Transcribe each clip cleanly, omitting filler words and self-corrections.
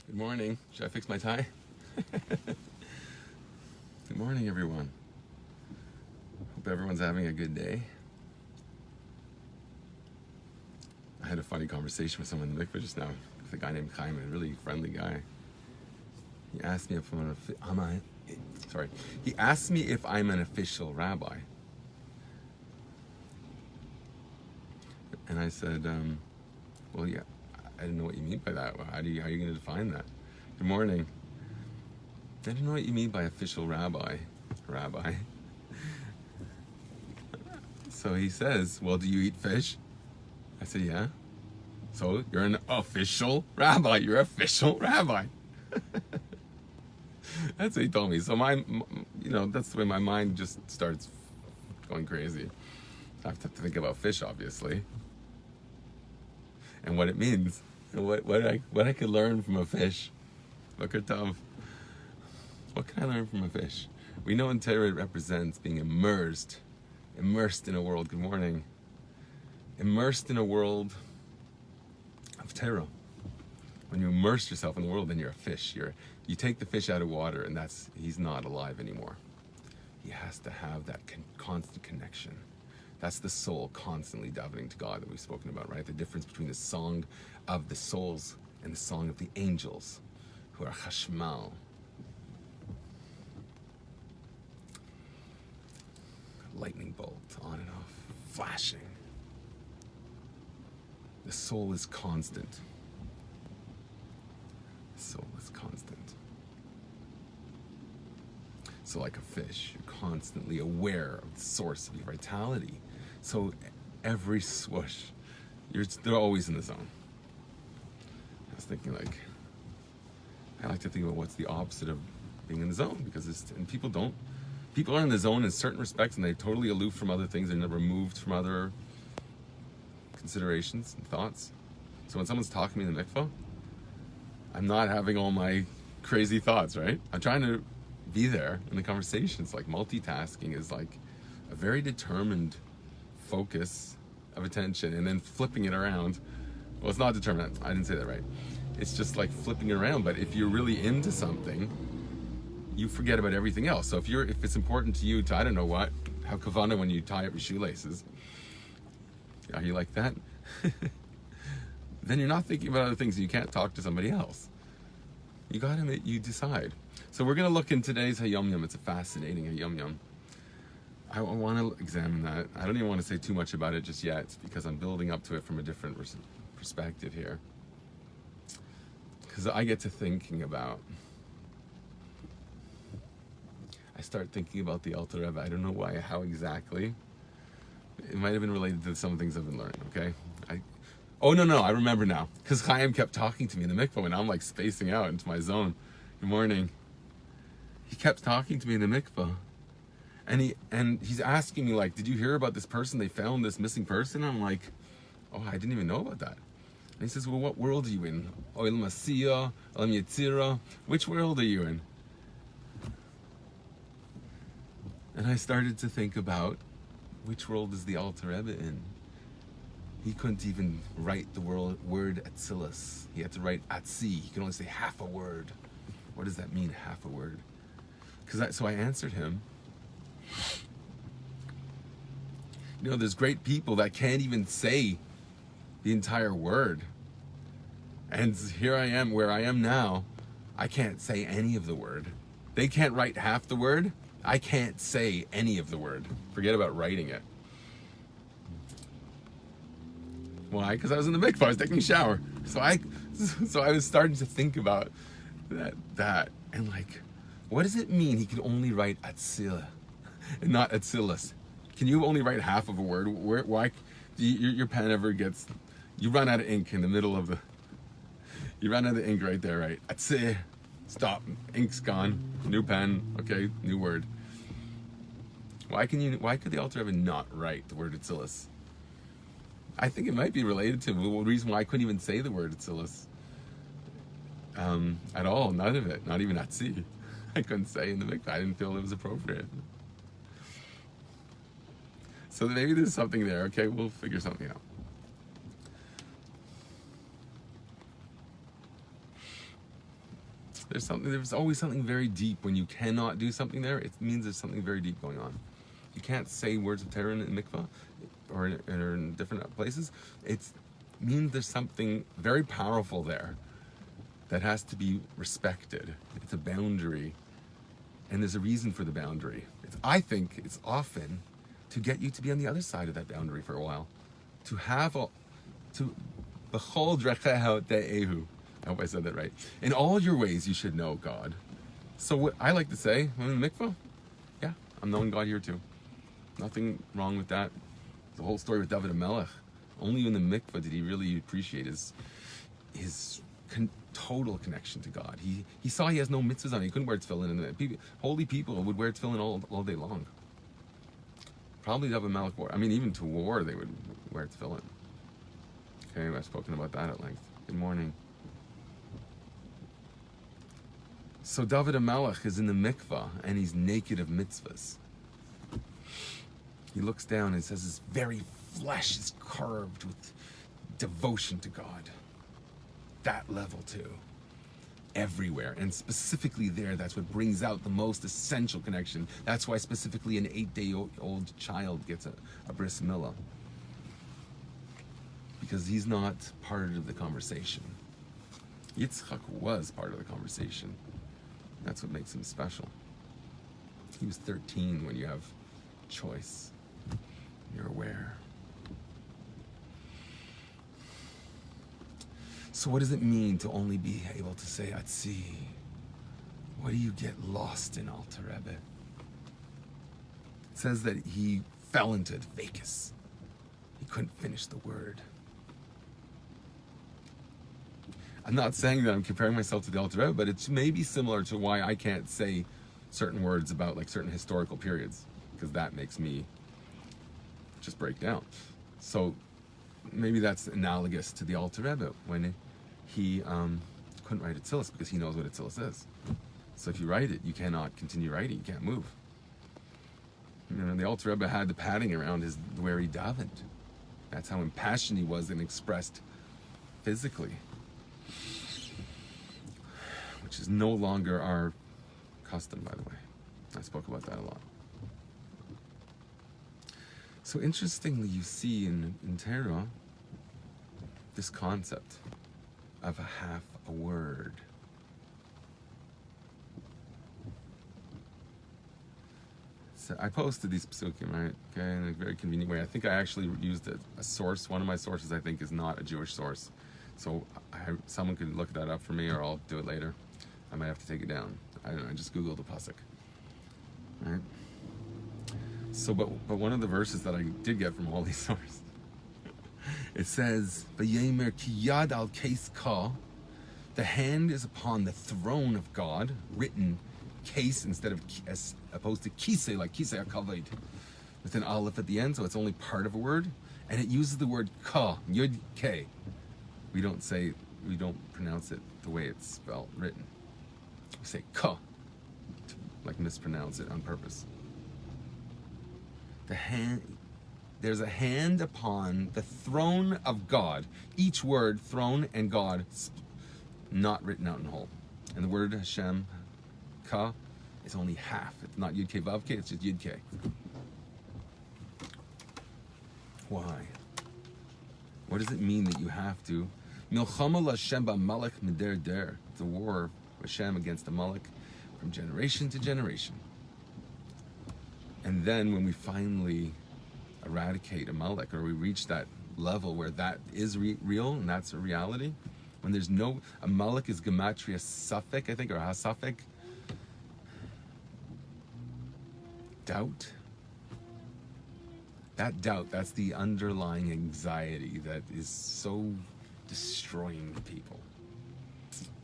Good morning. Should I fix my tie? Good morning, everyone. Hope everyone's having a good day. I had a funny conversation with someone in the mikveh just now, with a guy named Chaim, a really friendly guy. He asked me if He asked me if I'm an official rabbi, and I said, "Well, yeah. I didn't know what you mean by that. How are you going to define that?" Good morning. I didn't know what you mean by official rabbi. So he says, "Well, do you eat fish?" I said, "Yeah." "So you're an official rabbi. You're official rabbi." That's what he told me. So that's the way my mind just starts going crazy. I have to think about fish, obviously, and what it means, and what I could learn from a fish. Boker Tov. What can I learn from a fish? We know in Torah it represents being immersed in a world. Good morning. Immersed in a world of Torah. When you immerse yourself in the world, then you're a fish. You take the fish out of water, and he's not alive anymore. He has to have that constant connection. That's the soul constantly davening to God that we've spoken about, right? The difference between the song of the souls and the song of the angels, who are chashmal. Lightning bolt, on and off, flashing. The soul is constant. The soul is constant. So like a fish, you're constantly aware of the source of your vitality. So every swoosh, they're always in the zone. I was thinking, I like to think about what's the opposite of being in the zone, because people are in the zone in certain respects, and they're totally aloof from other things. They're removed from other considerations and thoughts. So when someone's talking to me in the mikvah, I'm not having all my crazy thoughts, right? I'm trying to be there in the conversation. It's like multitasking is like a very determined focus of attention, and then flipping it around. Well, it's not determined. I didn't say that right. It's just like flipping it around. But if you're really into something, you forget about everything else. So if it's important to you to, I don't know what, how kavana when you tie up your shoelaces, are you like that? Then you're not thinking about other things, and you can't talk to somebody else. You decide. So we're going to look in today's Hayom Yom. It's a fascinating Hayom Yom. I want to examine that. I don't even want to say too much about it just yet, because I'm building up to it from a different perspective here. Because I get to thinking about, I start thinking about the Alter Rebbe. I don't know why, how exactly. It might have been related to some things I've been learning, okay? I remember now. Because Chaim kept talking to me in the mikvah, and I'm like spacing out into my zone. Good morning. He kept talking to me in the mikvah. And he's asking me, like, did you hear about this person? They found this missing person? I'm like, oh, I didn't even know about that. And he says, well, what world are you in? Olam Asiya, Olam Yetzira? Which world are you in? And I started to think about, which world is the Alter Rebbe in? He couldn't even write the word Atzilus. He had to write Atzi. He could only say half a word. What does that mean, half a word? So I answered him. There's great people that can't even say the entire word. And here I am, where I am now. I can't say any of the word. They can't write half the word. I can't say any of the word. Forget about writing it. Why? Because I was in the mikvah. I was taking a shower. So I was starting to think about that and like, what does it mean he can only write Atzila and not Atzilus? Can you only write half of a word? Why? Your pen ever gets? You run out of ink in the middle of the. You run out of ink right there, right? Atzi, stop. Ink's gone. New pen. Okay, new word. Why could the Alter Rebbe not write the word Atzilus? I think it might be related to the reason why I couldn't even say the word Atzilus at all. None of it. Not even Atzi. I couldn't say in the mikvah. I didn't feel it was appropriate. So maybe there's something there. Okay, we'll figure something out. There's always something very deep. When you cannot do something there, it means there's something very deep going on. You can't say words of Torah in mikvah or in different places. It means there's something very powerful there that has to be respected. It's a boundary, and there's a reason for the boundary. I think it's often to get you to be on the other side of that boundary for a while, to b'chol drecheha de'ehu. I hope I said that right. In all your ways, you should know God. So what I like to say, when in the mikvah, yeah, I'm knowing God here too. Nothing wrong with that. The whole story with David HaMelech. Only in the mikvah did he really appreciate his total connection to God. He saw he has no mitzvahs on. He couldn't wear tefillin, and holy people would wear tefillin all day long. Probably David HaMelech wore. I mean, even to war they would wear tefillin. Okay, I've spoken about that at length. Good morning. So David HaMelech is in the mikvah and he's naked of mitzvahs. He looks down and says his very flesh is carved with devotion to God. That level too. Everywhere. And specifically there, that's what brings out the most essential connection. That's why specifically an 8-day-old child gets a bris milah. Because he's not part of the conversation. Yitzchak was part of the conversation. That's what makes him special. He was 13 when you have choice. You're aware. So what does it mean to only be able to say Atzi? What do you get lost in Alter Rebbe? It says that he fell into Dveikus. He couldn't finish the word. I'm not saying that I'm comparing myself to the Alter Rebbe, but it's maybe similar to why I can't say certain words about like certain historical periods, because that makes me just break down. So maybe that's analogous to the Alter Rebbe when he couldn't write Atzilus because he knows what Atzilus is. So if you write it, you cannot continue writing. You can't move. You know, the Alter Rebbe had the padding around where he davened. That's how impassioned he was and expressed physically, which is no longer our custom, by the way. I spoke about that a lot. So interestingly, you see in Torah this concept of a half a word. So I posted these psukim, right? Okay, in a very convenient way. I think I actually used a source. One of my sources, I think, is not a Jewish source. So someone could look that up for me, or I'll do it later. I might have to take it down. I don't know. I just Googled the pasuk. Right? So, but one of the verses that I did get from all these sources, it says, "V'yemer ki yad al Keis ka," the hand is upon the throne of God, written Keis instead of as opposed to Kisei, like Kisei HaKavod, with an aleph at the end, so it's only part of a word, and it uses the word ka, yud ke. We don't pronounce it the way it's spelled, written. We say ka, like mispronounce it on purpose. There's a hand upon the throne of God. Each word, throne and God, not written out in whole. And the word Hashem, ka, is only half. It's not Yud Ke Vav Ke, it's just Yud Ke. Why? What does it mean that you have to? Milchama l'Hashem ba'malek mider der. It's a war of Hashem against the Malek from generation to generation. And then when we finally eradicate a Malek, or we reach that level where that is real and that's a reality, when there's no, a Malek is gematria Safek, I think, or Hasafek. Doubt. That doubt, that's the underlying anxiety that is so destroying people,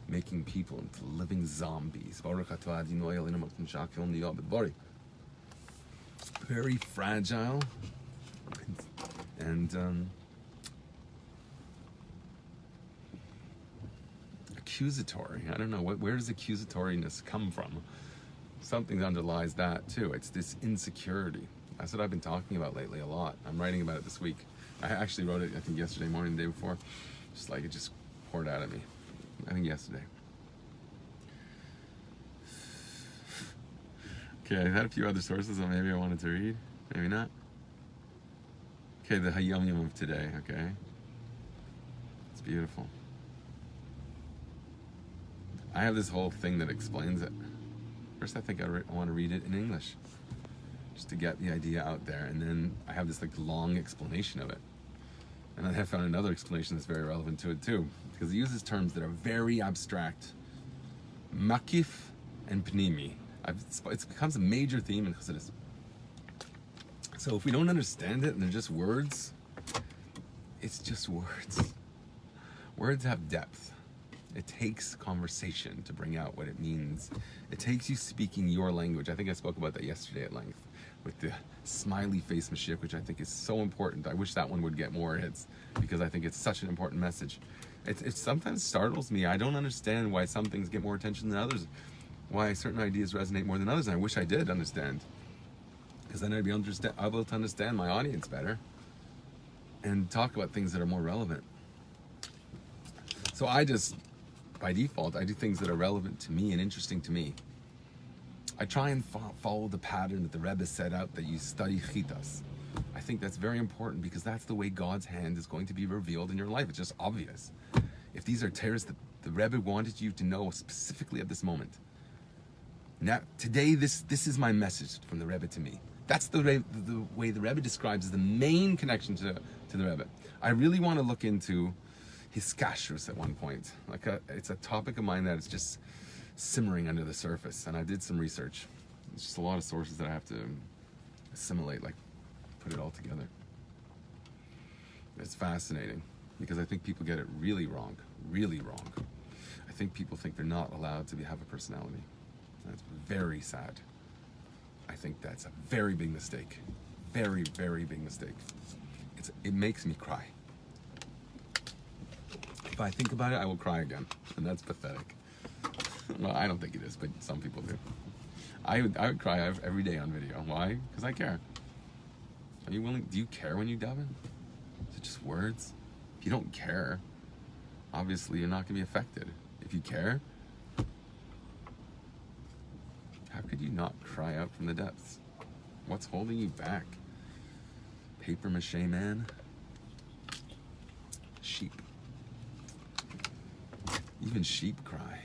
making people into living zombies. Very fragile and accusatory. I don't know, where does accusatoriness come from? Something underlies that too. It's this insecurity. That's what I've been talking about lately a lot. I'm writing about it this week. I actually wrote it, I think, yesterday morning, the day before. Just like it just poured out of me. I think yesterday. Okay, I had a few other sources that maybe I wanted to read. Maybe not. Okay, the Hayom Yom of today, okay? It's beautiful. I have this whole thing that explains it. First, I think I want to read it in English, just to get the idea out there. And then I have this like long explanation of it. And I have found another explanation that's very relevant to it too, because it uses terms that are very abstract. Makif and Pnimi. It becomes a major theme in Chassidus. So if we don't understand it and they're just words, it's just words. Words have depth. It takes conversation to bring out what it means. It takes you speaking your language. I think I spoke about that yesterday at length with the smiley face Mashiach, which I think is so important. I wish that one would get more hits because I think it's such an important message. It sometimes startles me. I don't understand why some things get more attention than others, why certain ideas resonate more than others, and I wish I did understand, because then I'd be able to understand my audience better and talk about things that are more relevant. So I just, by default, I do things that are relevant to me and interesting to me. I try and follow the pattern that the Rebbe set out, that you study chitas. I think that's very important because that's the way God's hand is going to be revealed in your life. It's just obvious. If these are tears that the Rebbe wanted you to know specifically at this moment. Now, today, this is my message from the Rebbe to me. That's the way the Rebbe describes as the main connection to the Rebbe. I really want to look into his kashrus at one point. It's a topic of mine that is just simmering under the surface, and I did some research. It's just a lot of sources that I have to assimilate, like put it all together. It's fascinating because I think people get it really wrong, really wrong. I think people think they're not allowed to have a personality. That's very sad. I think that's a very big mistake. Very, very big mistake. It makes me cry. If I think about it, I will cry again, and that's pathetic. Well, I don't think it is, but some people do. I would cry every day on video. Why? Because I care. Are you willing? Do you care when you daven? Is it just words? If you don't care, obviously you're not going to be affected. If you care, how could you not cry out from the depths? What's holding you back? Paper mache man? Sheep. Even sheep cry.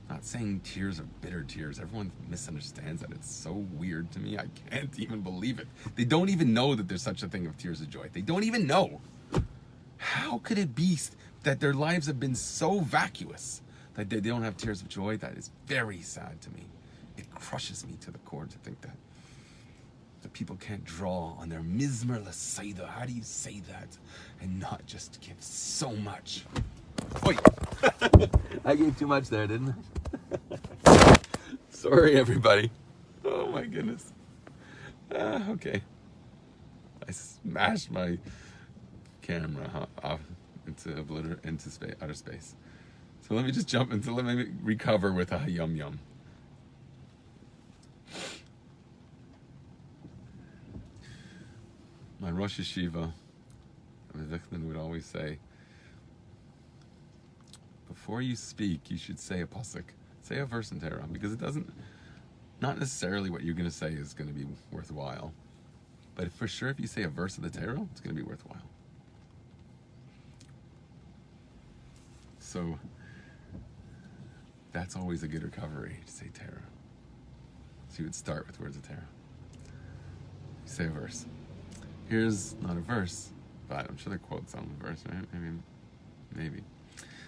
Not saying tears are bitter tears. Everyone misunderstands that. It's so weird to me. I can't even believe it. They don't even know that there's such a thing of tears of joy. They don't even know. How could it be that their lives have been so vacuous that they don't have tears of joy? That is very sad to me. It crushes me to the core to think that people can't draw on their mizmer l'seidah. How do you say that and not just give so much? Oi! I gave too much there, didn't I? Sorry, everybody. Oh my goodness. Okay. I smashed my camera off into space, outer space. So let me just let me recover with a yum yum. My Rosh Yeshiva, Vichman, would always say, before you speak, you should say a pasuk. Say a verse in Torah, because it doesn't, not necessarily what you're going to say is going to be worthwhile. But for sure, if you say a verse of the Torah, it's going to be worthwhile. So that's always a good recovery, to say Torah. So you would start with words of Torah. You say a verse. Here's not a verse, but I'm sure there are quotes on the verse, right? Maybe.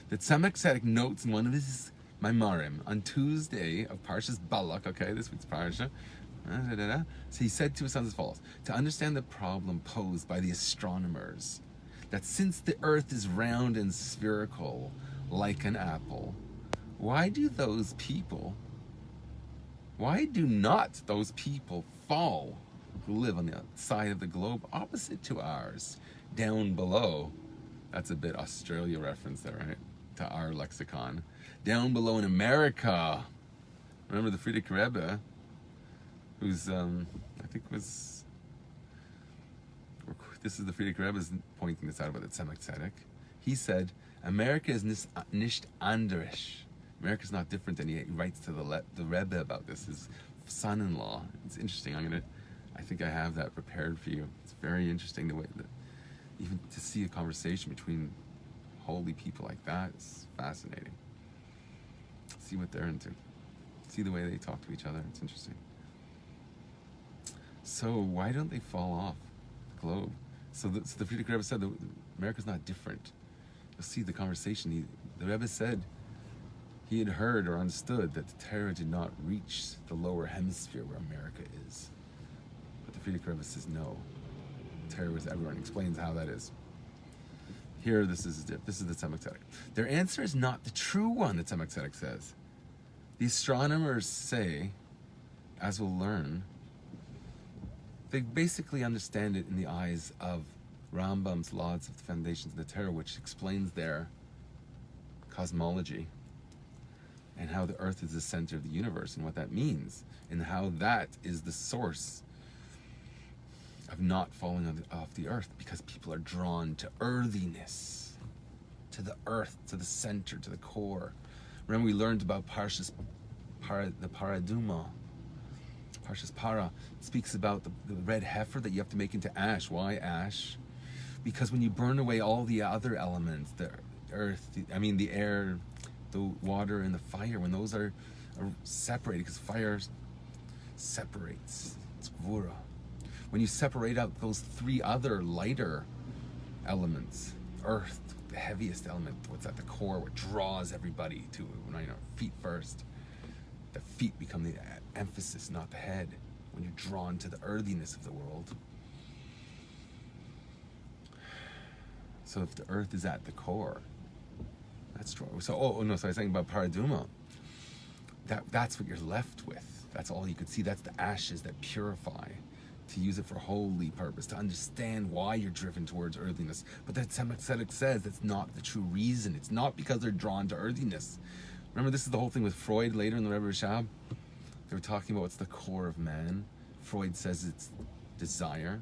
The Tzemach Tzedek notes in one of his Maimarim on Tuesday of Parshas Balak, okay, this week's Parsha. So he said to his sons as follows: to understand the problem posed by the astronomers, that since the earth is round and spherical like an apple, why do not those people fall who live on the side of the globe opposite to ours, down below? That's a bit Australia reference there, right? To our lexicon. Down below in America. Remember the Frierdiker Rebbe, who's, I think was, this is the Frierdiker Rebbe's pointing this out about the Tzemach Tzedek. He said, America is nicht anders. America's not different, and he writes to the Rebbe about this, his son-in-law. It's interesting. I think I have that prepared for you. It's very interesting the way that even to see a conversation between holy people like that is fascinating. See what they're into. See the way they talk to each other. It's interesting. So why don't they fall off the globe? So the Frierdiker Rebbe said that America's not different. You'll see the conversation. The Rebbe said he had heard or understood that the Torah did not reach the lower hemisphere where America is. But the Frierdiker Rebbe says no. The Torah was everywhere, and explains how that is. Here, this is the Tzemach Tzedek. Their answer is not the true one, the Tzemach Tzedek says. The astronomers say, as we'll learn, they basically understand it in the eyes of Rambam's Laws of the Foundations of the Torah, which explains their cosmology and how the earth is the center of the universe and what that means, and how that is the source of not falling off the earth, because people are drawn to earthiness, to the earth, to the center, to the core. Remember, we learned about the Paraduma. Parshas Para speaks about the red heifer that you have to make into ash. Why ash? Because when you burn away all the other elements, the earth, the air, the water, and the fire, when those are separated, because fire separates, it's gvura. When you separate out those three other lighter elements, earth, the heaviest element, what's at the core, what draws everybody to it, feet first. The feet become the emphasis, not the head, when you're drawn to the earthiness of the world. So if the earth is at the core, that's strong. So, I was saying about Paraduma. That's what you're left with. That's all you could see. That's the ashes that purify, to use it for holy purpose, to understand why you're driven towards earthiness. But that Tzemach Tzedek says that's not the true reason. It's not because they're drawn to earthiness. Remember, this is the whole thing with Freud later in the Rebbe Rashab. They were talking about what's the core of man. Freud says it's desire.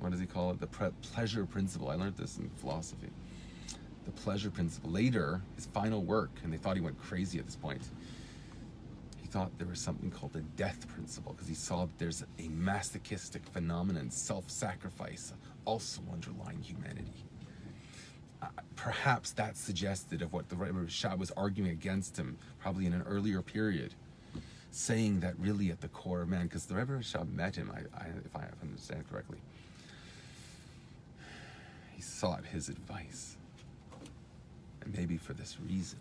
What does he call it? The pleasure principle. I learned this in philosophy. The pleasure principle. Later, his final work, and they thought he went crazy at this point, he thought there was something called the death principle, because he saw that there's a masochistic phenomenon, self-sacrifice, also underlying humanity. Perhaps that suggested of what the Rebbe Rashab was arguing against him, probably in an earlier period, saying that really at the core of man, because the Rebbe Rashab met him, if I understand correctly, he sought his advice, and maybe for this reason.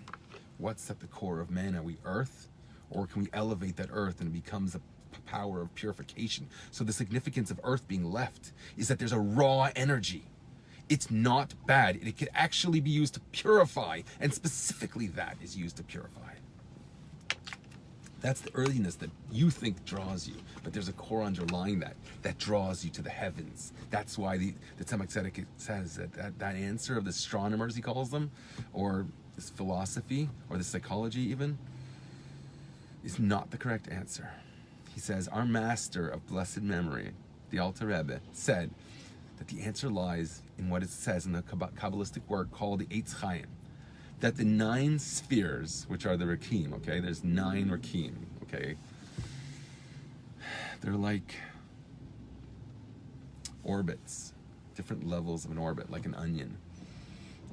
What's at the core of man? Are we earth, or can we elevate that earth and it becomes a power of purification? So the significance of earth being left is that there's a raw energy. It's not bad. It could actually be used to purify, and specifically that is used to purify. That's the earthiness that you think draws you, but there's a core underlying that draws you to the heavens. That's why the Tzemach Tzedek says that answer of the astronomers, he calls them, or this philosophy, or the psychology even, is not the correct answer. He says, our master of blessed memory, the Alter Rebbe, said that the answer lies in what it says in the Kabbalistic work called the Eitz Chaim, that the 9 spheres, which are the Rakim, okay, there's 9 Rakim, okay, they're like orbits, different levels of an orbit, like an onion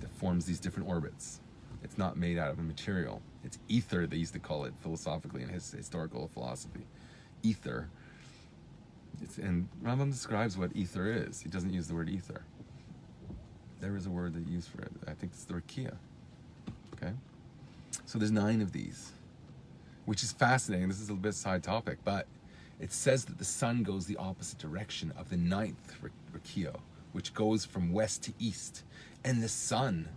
that forms these different orbits. It's not made out of a material. It's ether, they used to call it philosophically in his historical philosophy. Ether. And Rambam describes what ether is. He doesn't use the word ether. There is a word that he used for it. I think it's the rakia. Okay? So there's 9 of these, which is fascinating. This is a little bit side topic, but it says that the sun goes the opposite direction of the 9th rakia, which goes from west to east. And the sun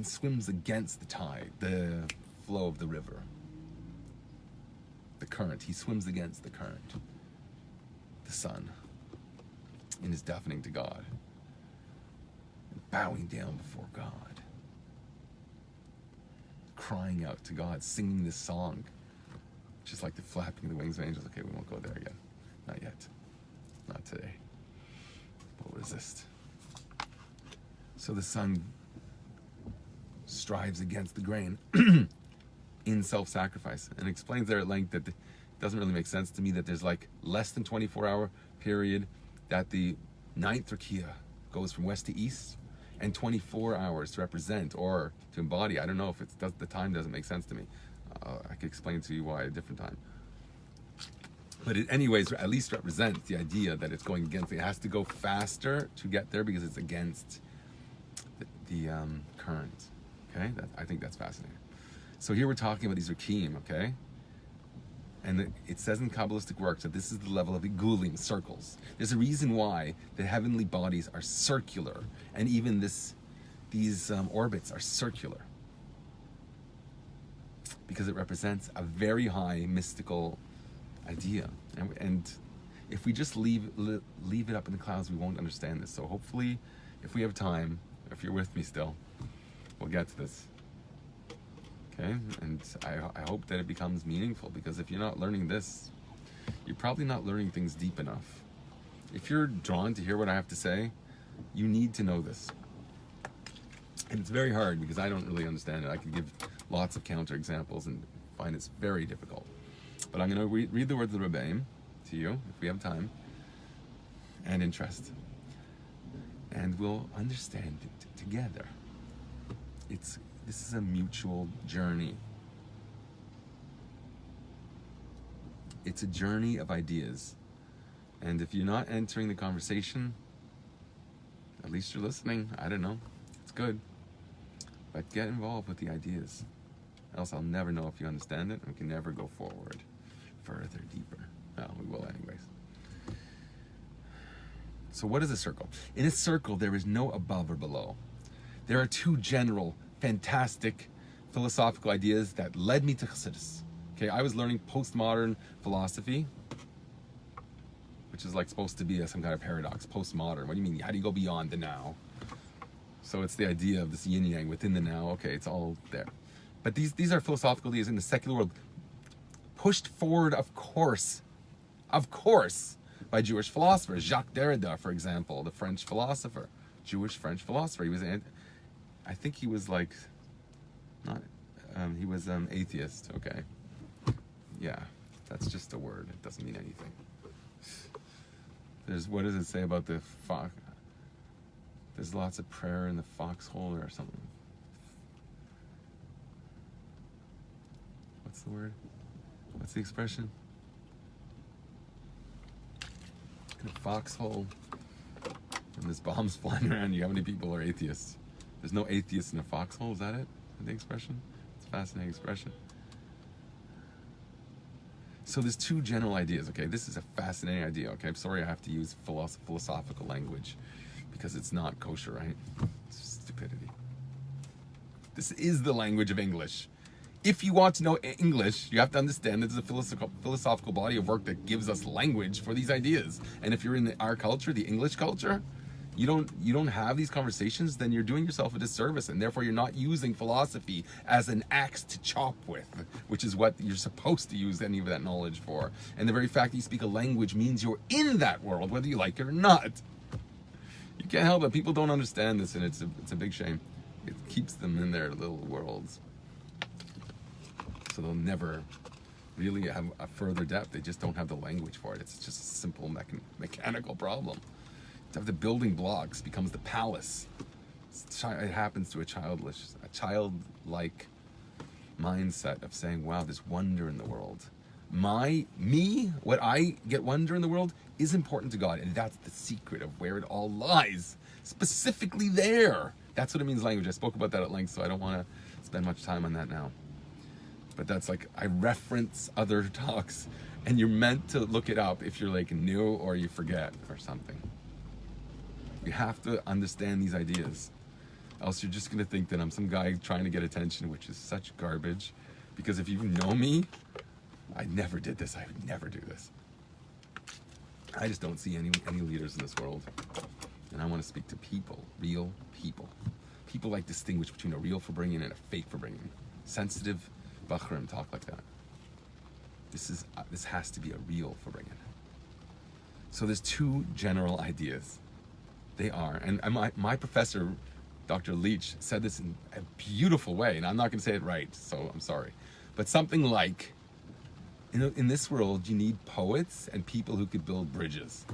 swims against the tide, the flow of the river. The current. He swims against the current. The sun, and is deafening to God, bowing down before God, crying out to God, singing this song, just like the flapping of the wings of angels. Okay, we won't go there again. Not yet. Not today. We'll resist. So the sun strives against the grain in self-sacrifice, and explains there at length that it doesn't really make sense to me that there's like less than 24-hour period that the ninth rakia goes from west to east, and 24 hours to represent or to embody. I don't know if the time doesn't make sense to me. I could explain to you why at a different time. But it anyways at least represents the idea that it's going against. It has to go faster to get there because it's against the current. Okay, I think that's fascinating. So here we're talking about these rakim, okay? And it says in Kabbalistic works that this is the level of igulim, circles. There's a reason why the heavenly bodies are circular, and even these orbits are circular, because it represents a very high mystical idea. And if we just leave it up in the clouds, we won't understand this. So hopefully, if we have time, if you're with me still, we'll get to this. Okay, and I hope that it becomes meaningful, because if you're not learning this, you're probably not learning things deep enough. If you're drawn to hear what I have to say, you need to know this. And it's very hard because I don't really understand it. I could give lots of counter examples and find it's very difficult. But I'm going to read the words of the Rebbeim to you, if we have time and interest. And we'll understand it together. This is a mutual journey. It's a journey of ideas. And if you're not entering the conversation, at least you're listening. I don't know. It's good. But get involved with the ideas. Else I'll never know if you understand it, and we can never go forward further, deeper. Well, we will anyways. So what is a circle? In a circle, there is no above or below. There are two general, fantastic philosophical ideas that led me to Chassidus. Okay, I was learning postmodern philosophy, which is like supposed to be some kind of paradox. Postmodern. What do you mean? How do you go beyond the now? So it's the idea of this yin yang within the now. Okay, it's all there. But these are philosophical ideas in the secular world, pushed forward, of course, by Jewish philosophers. Jacques Derrida, for example, the French philosopher, Jewish French philosopher. He was, I think he was like, not, he was atheist. Okay, yeah, that's just a word. It doesn't mean anything. What does it say about the fox? There's lots of prayer in the foxhole or something. What's the word? What's the expression? In a foxhole, and there's bombs flying around you. How many people are atheists? There's no atheists in a foxhole. Is that it? The expression? It's a fascinating expression. So there's two general ideas. Okay, this is a fascinating idea. Okay, I'm sorry I have to use philosophical language because it's not kosher, right? It's stupidity. This is the language of English. If you want to know English, you have to understand that there's a philosophical body of work that gives us language for these ideas. And if you're in our culture, the English culture, you don't have these conversations, then you're doing yourself a disservice, and therefore you're not using philosophy as an axe to chop with, which is what you're supposed to use any of that knowledge for. And the very fact that you speak a language means you're in that world, whether you like it or not. You can't help it. People don't understand this, and it's a big shame. It keeps them in their little worlds. So they'll never really have a further depth. They just don't have the language for it. It's just a simple mechanical problem. To have the building blocks becomes the palace. It happens to a childlike mindset of saying, wow, there's wonder in the world. What I get wonder in the world is important to God, and that's the secret of where it all lies. Specifically there. That's what it means, language. I spoke about that at length, so I don't want to spend much time on that now. But that's like, I reference other talks, and you're meant to look it up if you're like new or you forget or something. You have to understand these ideas. Else you're just going to think that I'm some guy trying to get attention, which is such garbage. Because if you know me, I never did this. I would never do this. I just don't see any leaders in this world. And I want to speak to people, real people. People like distinguish between a real Farbrengen and a fake Farbrengen. Sensitive Bachrim talk like that. This has to be a real Farbrengen. So there's two general ideas. They are, and my professor Dr. Leach said this in a beautiful way, and I'm not going to say it right, so I'm sorry. But something like, in this world, you need poets and people who could build bridges.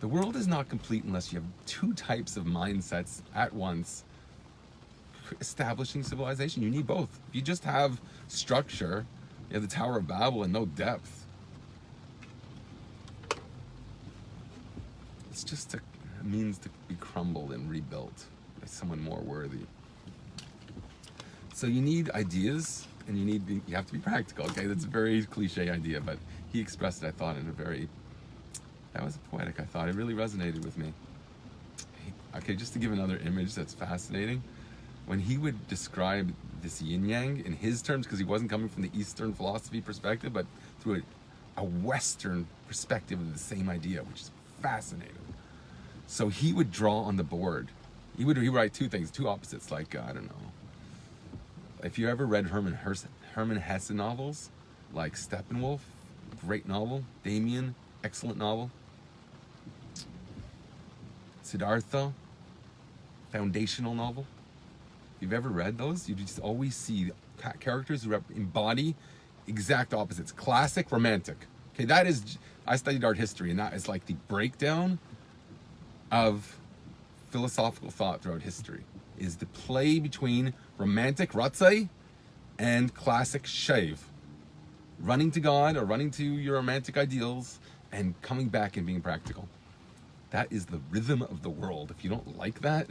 The world is not complete unless you have two types of mindsets at once establishing civilization. You need both. If you just have structure, you have the Tower of Babel and no depth. It's just a means to be crumbled and rebuilt by someone more worthy. So you need ideas, and you have to be practical. Okay, that's a very cliche idea, but he expressed it, I thought, in a very, that was poetic, I thought. It really resonated with me. Okay, just to give another image that's fascinating, when he would describe this yin-yang in his terms, because he wasn't coming from the Eastern philosophy perspective, but through a Western perspective of the same idea, which is fascinating. So he would draw on the board. He would write two things, two opposites, like, I don't know. If you ever read Herman Hesse novels, like Steppenwolf, great novel. Damien, excellent novel. Siddhartha, foundational novel. If you've ever read those, you just always see characters who embody exact opposites. Classic, romantic. Okay, that is, I studied art history, and that is like the breakdown of philosophical thought throughout history, is the play between romantic ratzai and classic shave. Running to God or running to your romantic ideals and coming back and being practical. That is the rhythm of the world. If you don't like that,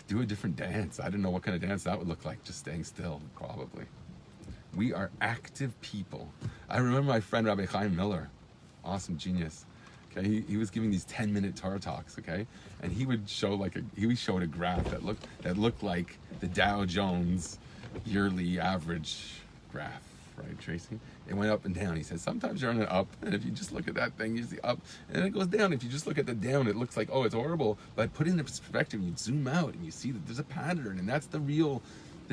do a different dance. I don't know what kind of dance that would look like, just staying still, probably. We are active people. I remember my friend Rabbi Chaim Miller, awesome genius. Okay, he was giving these 10-minute Torah talks, okay? And he would show he showed a graph that looked like the Dow Jones yearly average graph, right, Tracy? It went up and down. He said, sometimes you're on an up, and if you just look at that thing, you see up, and it goes down. If you just look at the down, it looks like, oh, it's horrible. But put it in perspective, you zoom out, and you see that there's a pattern, and that's the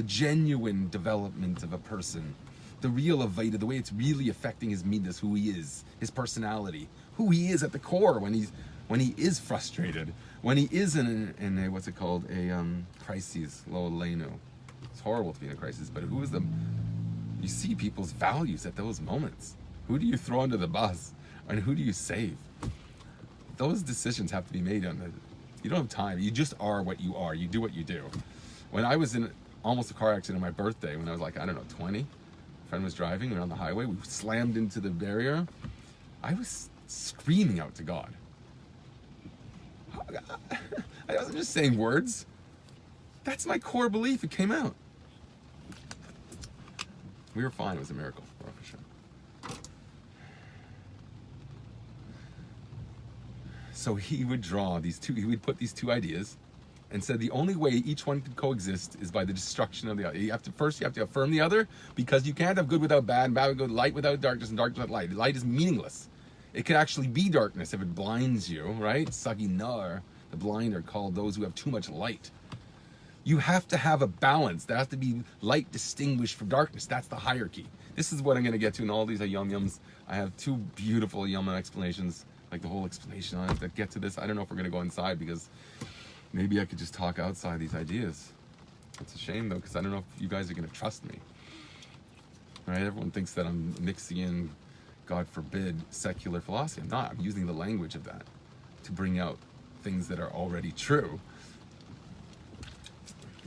genuine development of a person. The real Aveda, the way it's really affecting his midas, who he is, his personality, who he is at the core when he is frustrated, when he is in a what's it called, a crisis, lo aleinu. It's horrible to be in a crisis, but who is you see people's values at those moments. Who do you throw under the bus, and who do you save? Those decisions have to be made you don't have time. You just are what you are. You do what you do. When I was in almost a car accident on my birthday, when I was like, I don't know, 20, a friend was driving, we were on the highway, we slammed into the barrier. I was screaming out to God. Oh, God. I wasn't just saying words. That's my core belief. It came out. We were fine. It was a miracle. Baruch Hashem. So he would draw he would put these two ideas and said the only way each one could coexist is by the destruction of the other. You have to affirm the other, because you can't have good without bad, and bad without light without darkness, and darkness without light. Light is meaningless. It could actually be darkness if it blinds you, right? Sagi nar, the blind are called those who have too much light. You have to have a balance. There has to be light distinguished from darkness. That's the hierarchy. This is what I'm going to get to in all these yum-yums. I have two beautiful yum explanations, like the whole explanation on it, that get to this. I don't know if we're going to go inside, because maybe I could just talk outside these ideas. It's a shame, though, because I don't know if you guys are going to trust me. Right? Everyone thinks that I'm mixing in, God forbid, secular philosophy. I'm not. I'm using the language of that to bring out things that are already true.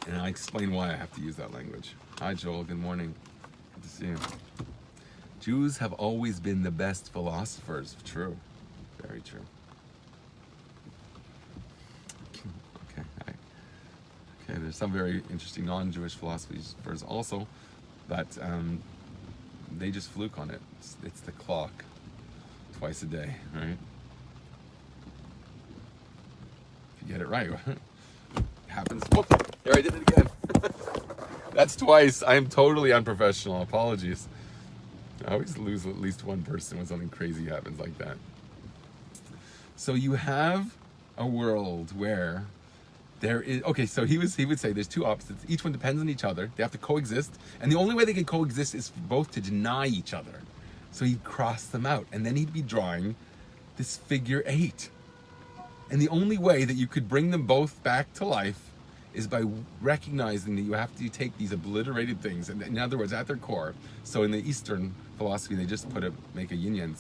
And I explain why I have to use that language. Hi, Joel. Good morning. Good to see you. Jews have always been the best philosophers. True. Very true. Okay. There's some very interesting non-Jewish philosophers also, but they just fluke on it. It's the clock. Twice a day, right? If you get it right. Happens. Oh, there, I did it again. That's twice. I am totally unprofessional. Apologies. I always lose at least one person when something crazy happens like that. So you have a world where there is, okay, so he would say there's two opposites. Each one depends on each other. They have to coexist. And the only way they can coexist is for both to deny each other. So he'd cross them out. And then he'd be drawing this figure 8. And the only way that you could bring them both back to life is by recognizing that you have to take these obliterated things, and in other words, at their core. So in the Eastern philosophy, they just make a yin-yang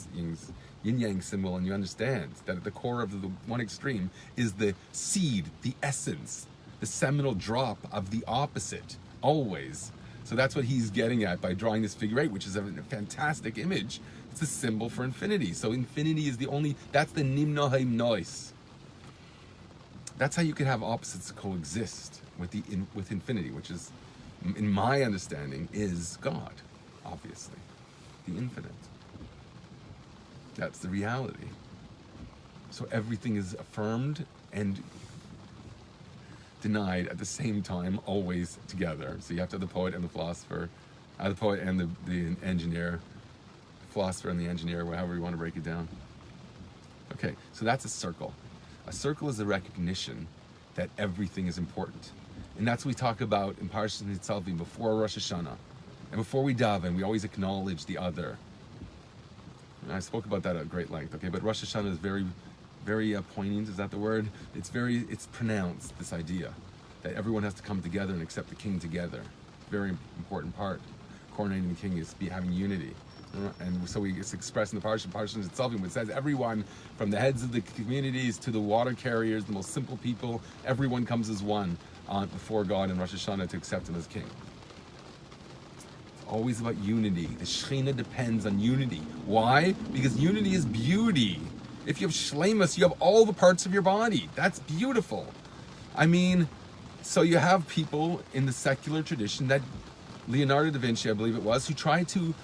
symbol, and you understand that at the core of the one extreme is the seed, the essence, the seminal drop of the opposite, always. So that's what he's getting at by drawing this figure 8, which is a fantastic image. It's a symbol for infinity. So infinity is that's the nimno haimnois. That's how you can have opposites coexist with infinity, which is, in my understanding, is God, obviously, the infinite. That's the reality. So everything is affirmed and denied at the same time, always together. So you have to have the poet and the philosopher, the poet and the engineer, the philosopher and the engineer, however you want to break it down. Okay, so that's a circle. A circle is a recognition that everything is important. And that's what we talk about in Parashat Nitzavim before Rosh Hashanah. And before we daven, we always acknowledge the other. And I spoke about that at great length, okay? But Rosh Hashanah is very, very poignant, is that the word? It's pronounced, this idea that everyone has to come together and accept the king together. Very important part. Coronating the king is having unity. And so it's expressed in the Parashat itself, it says everyone, from the heads of the communities to the water carriers, the most simple people, everyone comes as one before God in Rosh Hashanah to accept him as king. It's always about unity. The Shekhinah depends on unity. Why? Because unity is beauty. If you have shleimus, you have all the parts of your body. That's beautiful. I mean, so you have people in the secular tradition, that Leonardo da Vinci, I believe it was, who tried to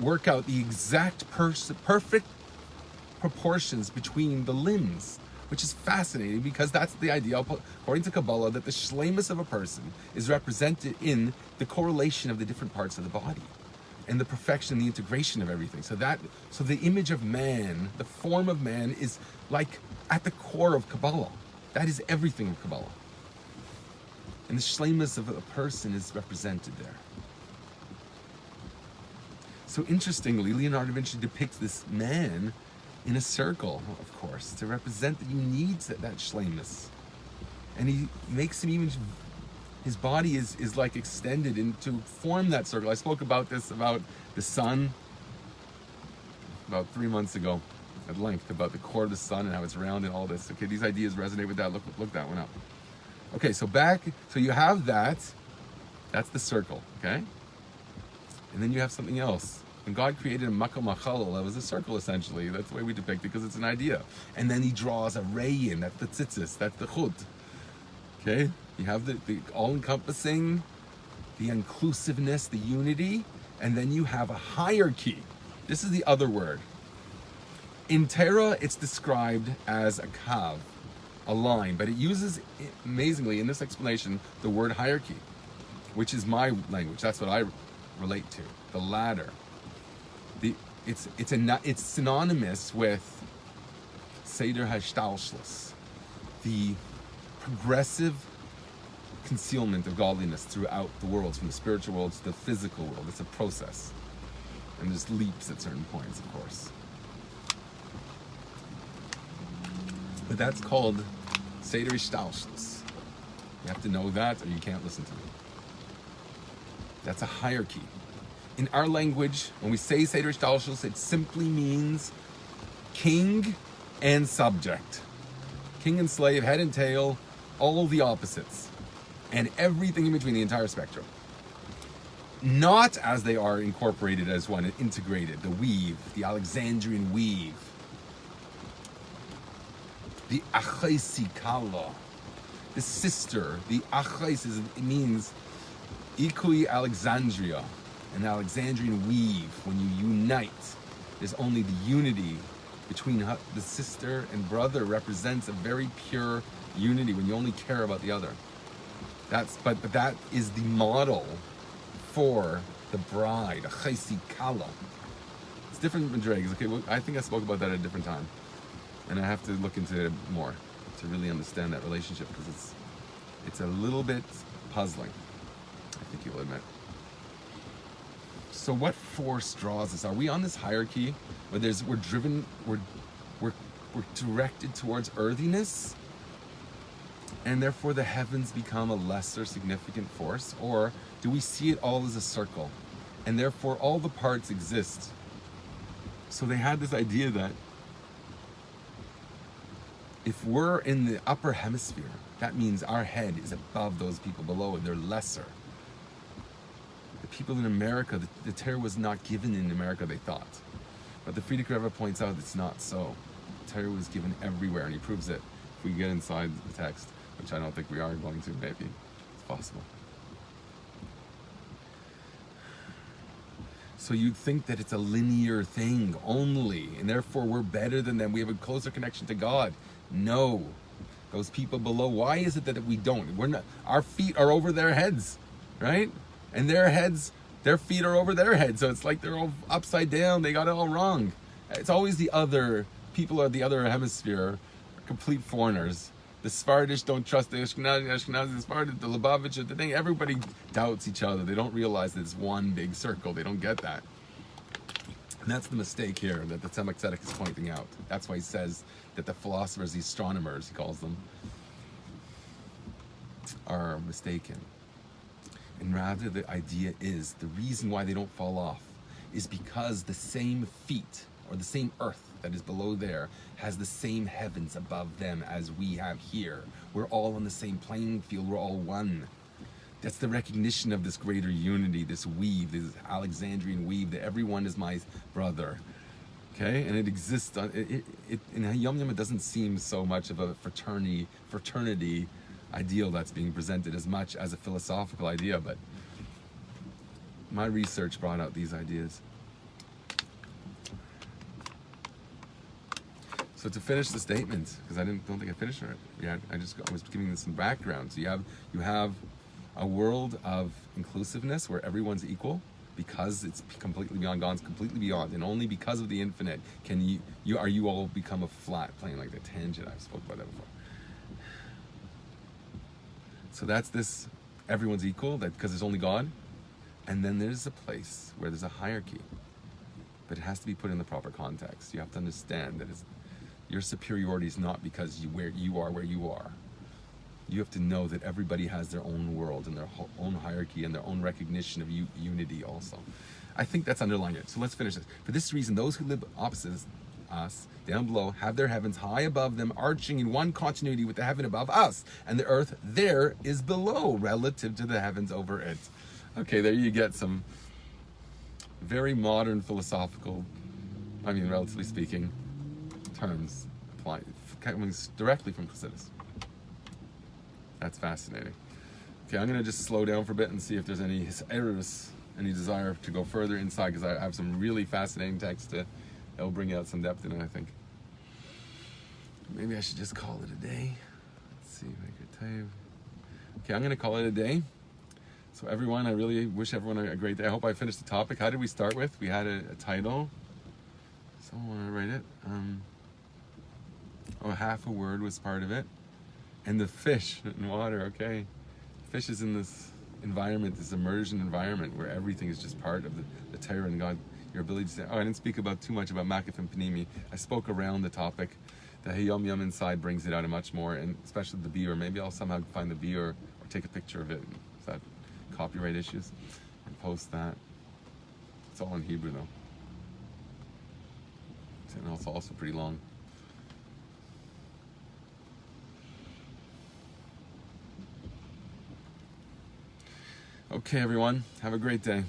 work out the exact perfect proportions between the limbs, which is fascinating because that's the idea, according to Kabbalah, that the shleimus of a person is represented in the correlation of the different parts of the body and the perfection, the integration of everything. So the image of man, the form of man, is like at the core of Kabbalah. That is everything of Kabbalah. And the shleimus of a person is represented there. So interestingly, Leonardo da Vinci depicts this man in a circle, of course, to represent that you need that shleimus. And he makes him even, his body is like extended to form that circle. I spoke about this, about the sun, about 3 months ago at length, about the core of the sun and how it's round and all this. Okay, these ideas resonate with that. Look that one up. Okay, so you have that's the circle, okay? And then you have something else. When God created a makom machalal, that was a circle essentially. That's the way we depict it because it's an idea. And then he draws a reyin, that's the tzitzis, that's the chut. Okay? You have the all-encompassing, the inclusiveness, the unity, and then you have a hierarchy. This is the other word. In Torah, it's described as a kav, a line, but it uses, amazingly, in this explanation, the word hierarchy, which is my language. That's what I relate to, the ladder. It's synonymous with Seder Hashtalshlis, the progressive concealment of godliness throughout the worlds, from the spiritual world to the physical world. It's a process, and there's leaps at certain points, of course. But that's called Seder Hashtalshlis. You have to know that, or you can't listen to me. That's a hierarchy. In our language, when we say Seder Hashtalshlis, it simply means king and subject. King and slave, head and tail, all the opposites. And everything in between, the entire spectrum. Not as they are incorporated as one, integrated, the weave, the Alexandrian weave. The Achaisi Kala, the sister, the Achais, it means Ikui Alexandria, an Alexandrian weave. When you unite, there's only the unity between the sister and brother represents a very pure unity when you only care about the other. But that is the model for the bride, a Chaisi Kala. It's different madrigas. Okay, well, I think I spoke about that at a different time, and I have to look into it more to really understand that relationship because it's a little bit puzzling. I think you will admit. So what force draws us? Are we on this hierarchy where we're directed towards earthiness? and therefore the heavens become a lesser significant force? Or do we see it all as a circle, and therefore all the parts exist? So they had this idea that if we're in the upper hemisphere, that means our head is above those people below, and they're lesser. The people in America, the Torah was not given in America, they thought. But the Frierdiker Rebbe points out it's not so. The Torah was given everywhere, and he proves it if we get inside the text, which I don't think we are going to, maybe. It's possible. So you'd think that it's a linear thing only, and therefore we're better than them. We have a closer connection to God. No. Those people below, why is it that we don't? We're not. Our feet are over their heads, right? And their heads, their feet are over their heads. So it's like they're all upside down. They got it all wrong. It's always the other. People are the other hemisphere, are complete foreigners. The Sephardish don't trust the Ashkenazi, the Sephardish, the Lubavitch, the thing. Everybody doubts each other. They don't realize that it's one big circle. They don't get that. And that's the mistake here that the Tzemach Tzedek is pointing out. That's why he says that the philosophers, the astronomers, he calls them, are mistaken. And rather the idea is, the reason why they don't fall off is because the same feet, or the same earth that is below there, has the same heavens above them as we have here. We're all on the same playing field, we're all one. That's the recognition of this greater unity, this weave, this Alexandrian weave, that everyone is my brother. Okay, and it exists. In Yom Yom, it doesn't seem so much of a fraternity ideal that's being presented as much as a philosophical idea. But my research brought out these ideas. So to finish the statement, because I don't think I finished it yet. I was giving this some background. So you have a world of inclusiveness where everyone's equal, because it's completely beyond God, it's completely beyond, and only because of the infinite can you all become a flat plane, like the tangent. I've spoken about that before. So that's this, everyone's equal, that because there's only God, and then there's a place where there's a hierarchy, but it has to be put in the proper context. You have to understand that your superiority is not because where you are. You have to know that everybody has their own world and their own hierarchy and their own recognition of unity also. I think that's underlying it. So let's finish this. For this reason, those who live opposite us, down below, have their heavens high above them, arching in one continuity with the heaven above us, and the earth there is below, relative to the heavens over it. Okay, there you get some very modern philosophical, relatively speaking, terms coming directly from Chassidus. That's fascinating. Okay, I'm going to just slow down for a bit and see if there's any errors, any desire to go further inside, because I have some really fascinating text that will bring out some depth in it, I think. Maybe I should just call it a day. Let's see, okay, I'm going to call it a day. So everyone, I really wish everyone a great day. I hope I finished the topic. How did we start with? We had a title. Someone want to write it? Half a word was part of it. And the fish in water, okay. Fish is in this environment, this immersion environment where everything is just part of the Torah and God. Your ability to say, I didn't speak too much about Makif and Panimi. I spoke around the topic. The Hayom Yom inside brings it out much more, and especially the beer. Maybe I'll somehow find the beer or take a picture of it. Is that copyright issues? And post that. It's all in Hebrew though. And it's also pretty long. Okay, everyone. Have a great day.